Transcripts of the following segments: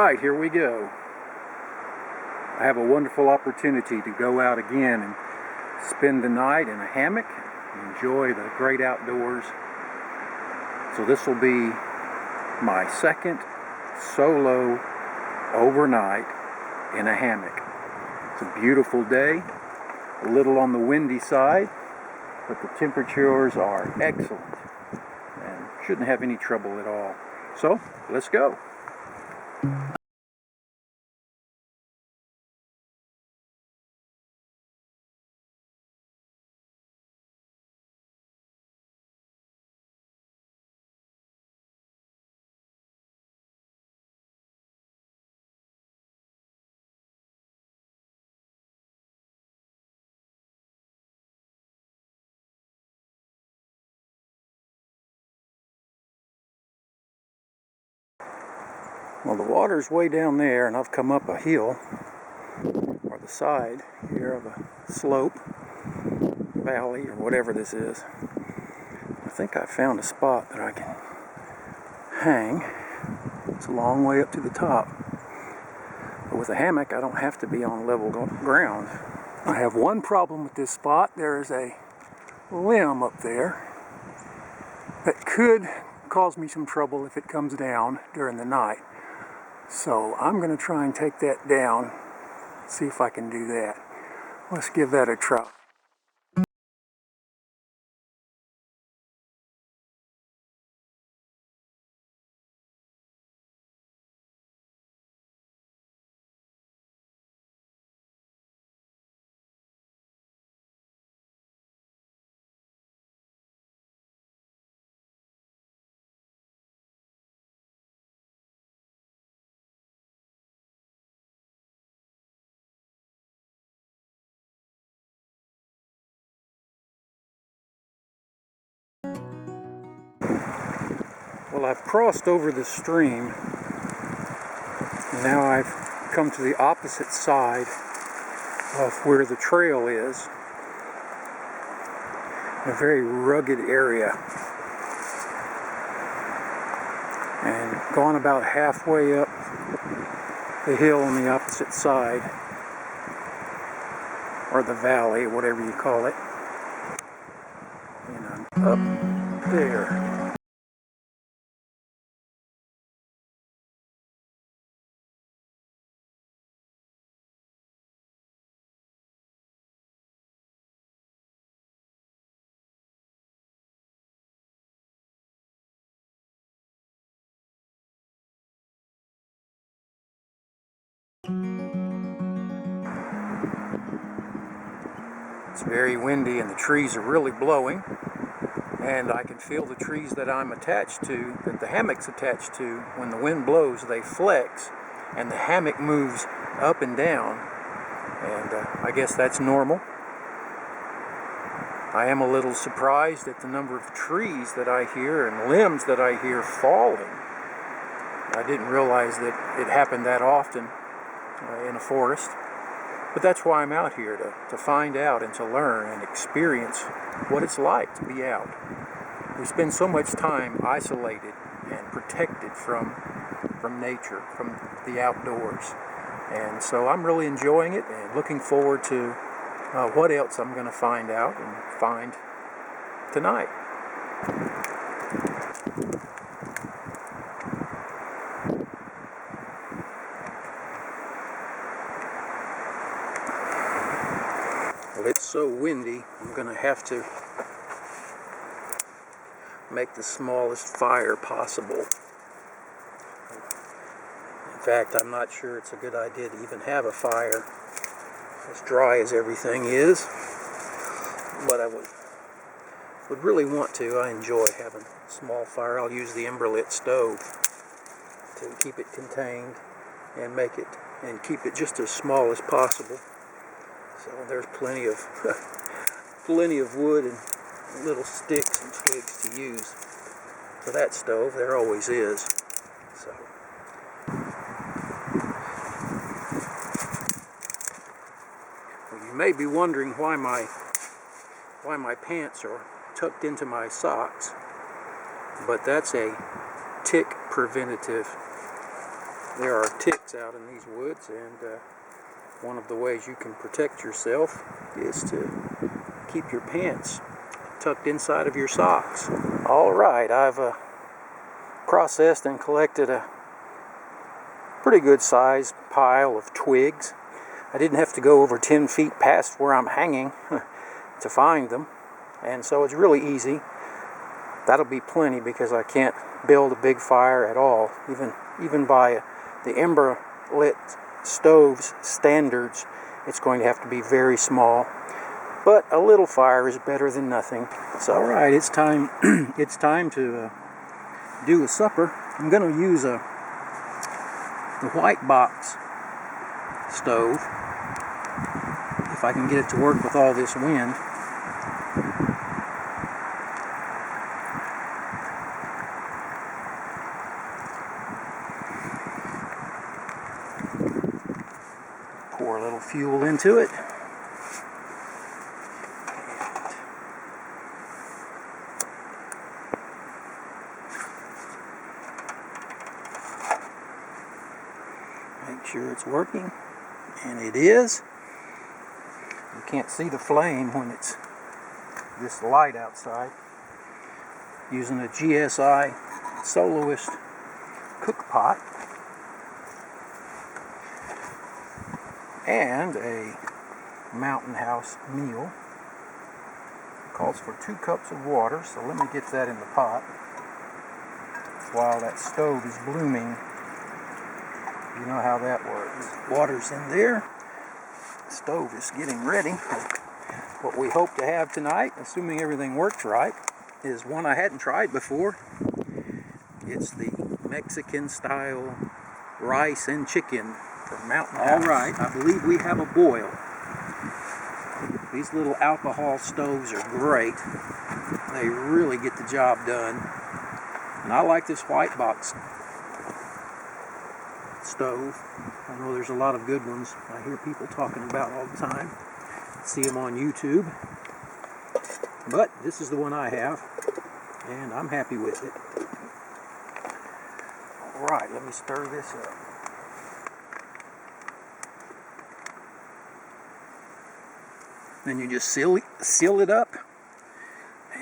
Alright, here we go. I have a wonderful opportunity to go out again and spend the night in a hammock and enjoy the great outdoors. So this will be my second solo overnight in a hammock. It's a beautiful day, a little on the windy side, but the temperatures are excellent and shouldn't have any trouble at all. So let's go. Well, the water's way down there, and I've come up a hill, or the side here of a slope, valley, or whatever this is. I think I found a spot that I can hang. It's a long way up to the top. But with a hammock, I don't have to be on level ground. I have one problem with this spot. There is a limb up there that could cause me some trouble if it comes down during the night. So I'm going to try and take that down, see if I can do that. Let's give that a try. Well, I've crossed over the stream, and now I've come to the opposite side of where the trail is, a very rugged area, and gone about halfway up the hill on the opposite side, or the valley, whatever you call it, and I'm up there. It's very windy and the trees are really blowing, and I can feel the trees that I'm attached to, that the hammock's attached to, when the wind blows they flex and the hammock moves up and down, and I guess that's normal. I am a little surprised at the number of trees that I hear and limbs that I hear falling. I didn't realize that it happened that often in a forest. But that's why I'm out here, to find out and to learn and experience what it's like to be out. We spend so much time isolated and protected from nature, from the outdoors. And so I'm really enjoying it and looking forward to what else I'm going to find out and find tonight. Well, it's so windy, I'm going to have to make the smallest fire possible. In fact, I'm not sure it's a good idea to even have a fire, as dry as everything is. But I would really want to. I enjoy having a small fire. I'll use the ember-lit stove to keep it contained and keep it just as small as possible. So there's plenty of wood and little sticks and twigs to use for that stove. There always is. So well, you may be wondering why my pants are tucked into my socks, but that's a tick preventative There are ticks out in these woods, and one of the ways you can protect yourself is to keep your pants tucked inside of your socks. Alright, I've processed and collected a pretty good sized pile of twigs. I didn't have to go over 10 feet past where I'm hanging to find them, and so it's really easy. That'll be plenty because I can't build a big fire at all, even by the ember lit stove's standards. It's going to have to be very small, but a little fire is better than nothing. So alright, it's time it's time to do a supper. I'm going to use the white box stove, if I can get it to work with all this wind. Pour a little fuel into it. Make sure it's working, and it is. You can't see the flame when it's this light outside. Using a GSI Soloist cook pot and a Mountain House meal. It calls for 2 cups of water, so let me get that in the pot while that stove is blooming. You know how that works. Water's in there. The stove is getting ready. What we hope to have tonight, assuming everything works right, is one I hadn't tried before. It's the Mexican style rice and chicken from Mountain House. Alright, I believe we have a boil. These little alcohol stoves are great. They really get the job done. And I like this white box stove. I know there's a lot of good ones I hear people talking about all the time. See them on YouTube. But this is the one I have, and I'm happy with it. Alright, let me stir this up. Then you just seal it up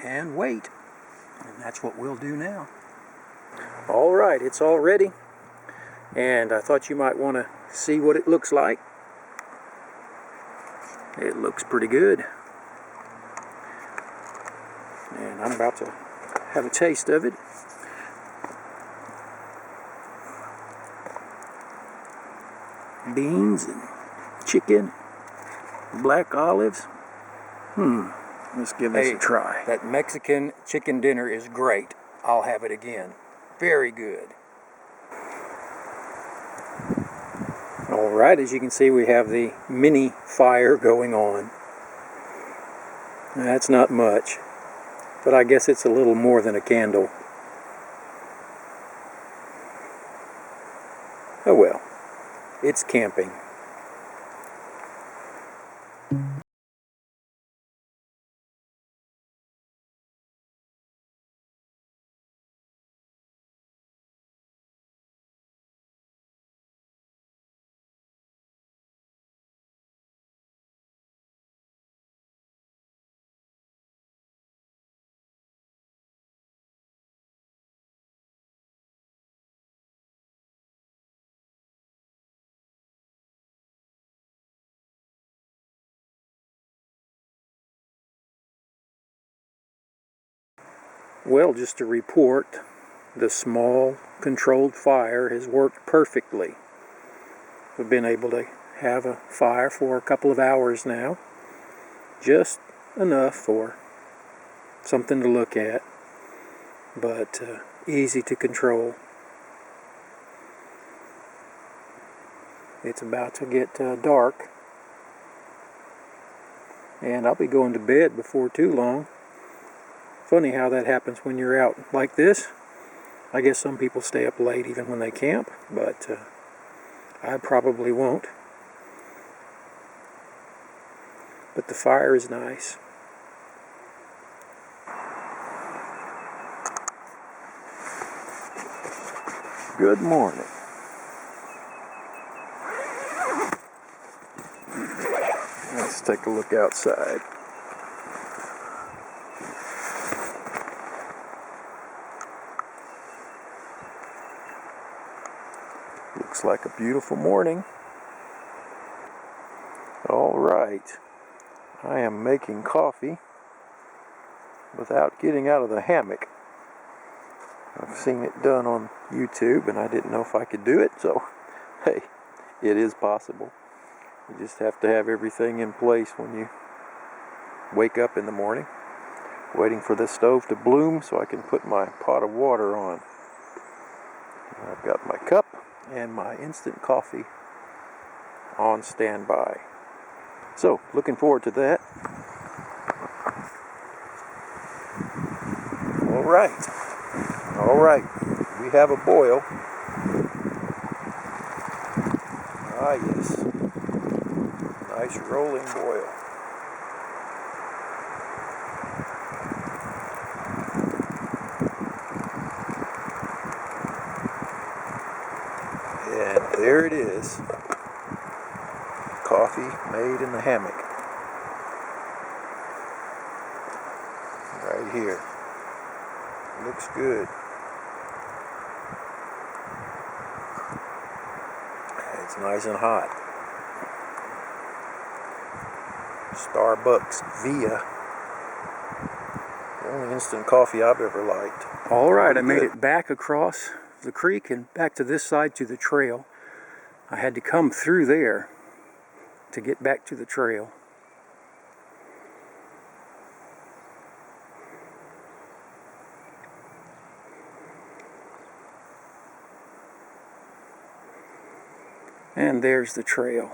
and wait. And that's what we'll do now. Alright, it's all ready. And I thought you might want to see what it looks like. It looks pretty good. And I'm about to have a taste of it. Beans and chicken, black olives. Let's give this a try. That Mexican chicken dinner is great. I'll have it again. Very good. Alright, as you can see, we have the mini fire going on. That's not much, but I guess it's a little more than a candle. Oh well, it's camping. Well, just to report, the small controlled fire has worked perfectly. We've been able to have a fire for a couple of hours now. Just enough for something to look at, but easy to control. It's about to get dark, and I'll be going to bed before too long. Funny how that happens when you're out like this. I guess some people stay up late even when they camp, but I probably won't. But the fire is nice. Good morning. Let's take a look outside. Looks like a beautiful morning. All right, I am making coffee without getting out of the hammock. I've seen it done on YouTube and I didn't know if I could do it, so hey, it is possible. You just have to have everything in place when you wake up in the morning. Waiting for the stove to bloom so I can put my pot of water on. I've got my cup and my instant coffee on standby. So, looking forward to that. All right, we have a boil. Ah yes, nice rolling boil. And there it is, coffee made in the hammock. Right here. Looks good. It's nice and hot. Starbucks Via. The only instant coffee I've ever liked. All right, I made it back across the creek and back to this side to the trail. I had to come through there to get back to the trail. And there's the trail.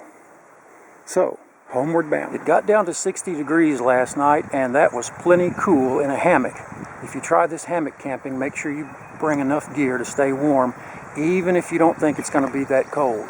So, homeward bound. It got down to 60 degrees last night, and that was plenty cool in a hammock. If you try this hammock camping, make sure you bring enough gear to stay warm, even if you don't think it's going to be that cold.